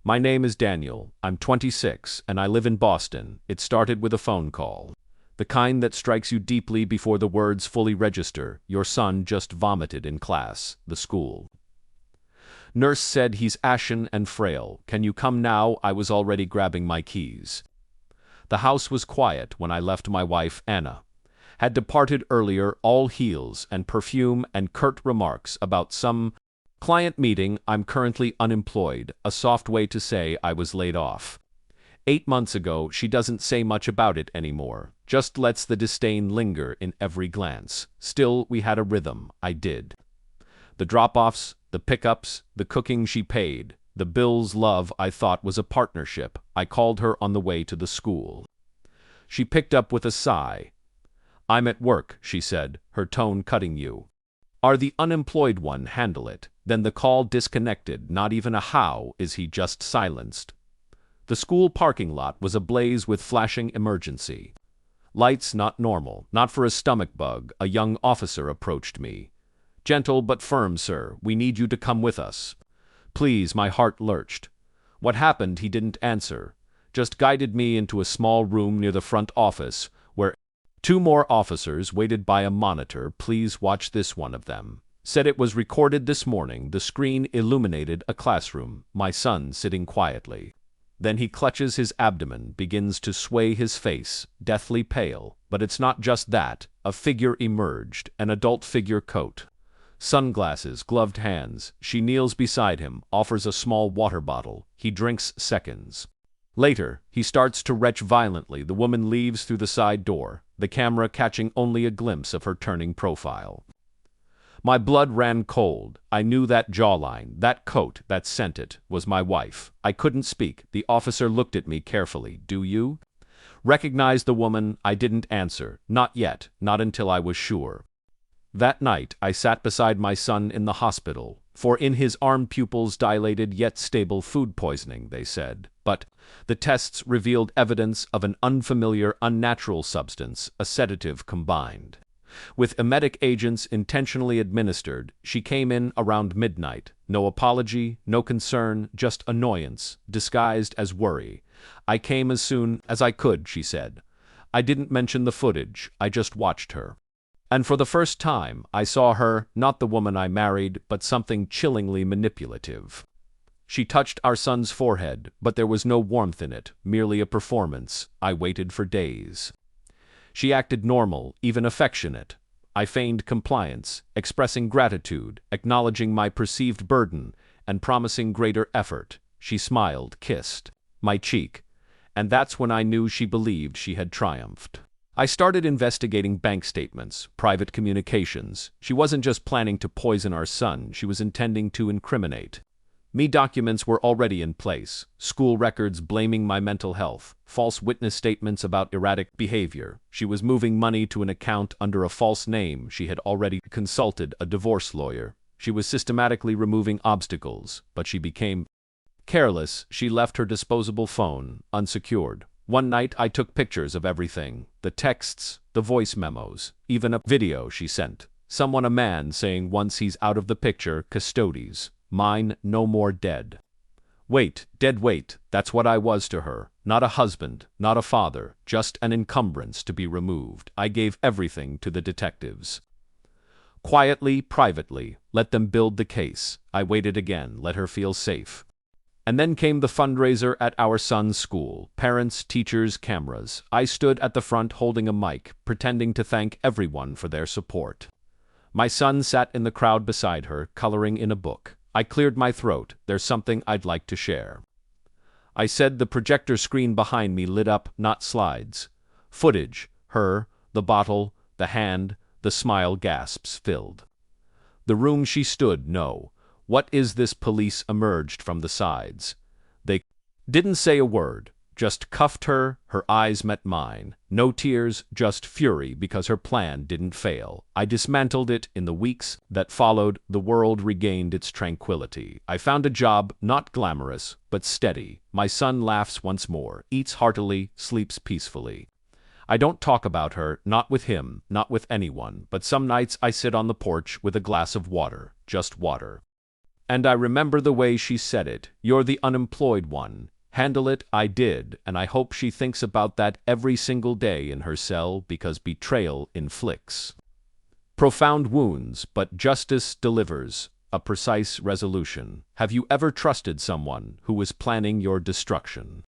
My name is Daniel. I'm 26, and I live in Boston. It started with a phone call. The kind that strikes you deeply before the words fully register. Your son just vomited in class. The school nurse said he's ashen and frail. Can you come now? I was already grabbing my keys. The house was quiet when I left. My wife, Anna, had departed earlier, all heels and perfume and curt remarks about some client meeting. I'm currently unemployed, a soft way to say I was laid off. 8 months ago. She doesn't say much about it anymore, just lets the disdain linger in every glance. Still, we had a rhythm. I did. The drop-offs, the pickups, the cooking. She paid the bills. Love, I thought, was a partnership. I called her on the way to the school. She picked up with a sigh. I'm at work, she said, her tone cutting. You are the unemployed one. Handle it. Then the call disconnected. Not even a how is he, just silenced. The school parking lot was ablaze with flashing emergency lights. Not normal, not for a stomach bug. A young officer approached me. Gentle but firm. Sir, we need you to come with us. Please. My heart lurched. What happened? He didn't answer, just guided me into a small room near the front office, where 2 more officers waited by a monitor. Please watch this. One of them said it was recorded this morning. The screen illuminated a classroom, my son sitting quietly. Then he clutches his abdomen, begins to sway, his face deathly pale. But it's not just that. A figure emerged, an adult figure, coat, sunglasses, gloved hands. She kneels beside him, offers a small water bottle. He drinks. Seconds later, he starts to retch violently. The woman leaves through the side door, the camera catching only a glimpse of her turning profile. My blood ran cold. I knew that jawline, that coat, that scent. It was my wife. I couldn't speak. The officer looked at me carefully. Do you recognize the woman? I didn't answer. Not yet, not until I was sure. That night, I sat beside my son in the hospital, for in his arm pupils dilated yet stable. Food poisoning, they said. But the tests revealed evidence of an unfamiliar, unnatural substance, a sedative combined with emetic agents intentionally administered. She came in around midnight. No apology, no concern, just annoyance, disguised as worry. I came as soon as I could, she said. I didn't mention the footage, I just watched her. And for the first time, I saw her, not the woman I married, but something chillingly manipulative. She touched our son's forehead, but there was no warmth in it, merely a performance. I waited for days. She acted normal, even affectionate. I feigned compliance, expressing gratitude, acknowledging my perceived burden, and promising greater effort. She smiled, kissed my cheek, and that's when I knew she believed she had triumphed. I started investigating bank statements, private communications. She wasn't just planning to poison our son, she was intending to incriminate me. Documents were already in place, school records blaming my mental health, false witness statements about erratic behavior. She was moving money to an account under a false name. She had already consulted a divorce lawyer. She was systematically removing obstacles, but she became careless. She left her disposable phone unsecured. One night I took pictures of everything, the texts, the voice memos, even a video she sent. Someone, a man, saying once he's out of the picture, custodies. Mine no more. Dead weight, dead weight. That's what I was to her. Not a husband, not a father, just an encumbrance to be removed. I gave everything to the detectives. Quietly, privately, let them build the case. I waited again, let her feel safe. And then came the fundraiser at our son's school. Parents, teachers, cameras. I stood at the front holding a mic, pretending to thank everyone for their support. My son sat in the crowd beside her, coloring in a book. I cleared my throat. There's something I'd like to share, I said. The projector screen behind me lit up, not slides. Footage. Her, the bottle, the hand, the smile. Gasps filled the room. She stood. No. What is this? Police emerged from the sides. They didn't say a word, just cuffed her. Her eyes met mine. No tears, just fury because her plan didn't fail. I dismantled it. In the weeks that followed, the world regained its tranquility. I found a job, not glamorous, but steady. My son laughs once more, eats heartily, sleeps peacefully. I don't talk about her, not with him, not with anyone, but some nights I sit on the porch with a glass of water, just water. And I remember the way she said it. You're the unemployed one. Handle it, I did, and I hope she thinks about that every single day in her cell because betrayal inflicts profound wounds, but justice delivers a precise resolution. Have you ever trusted someone who was planning your destruction?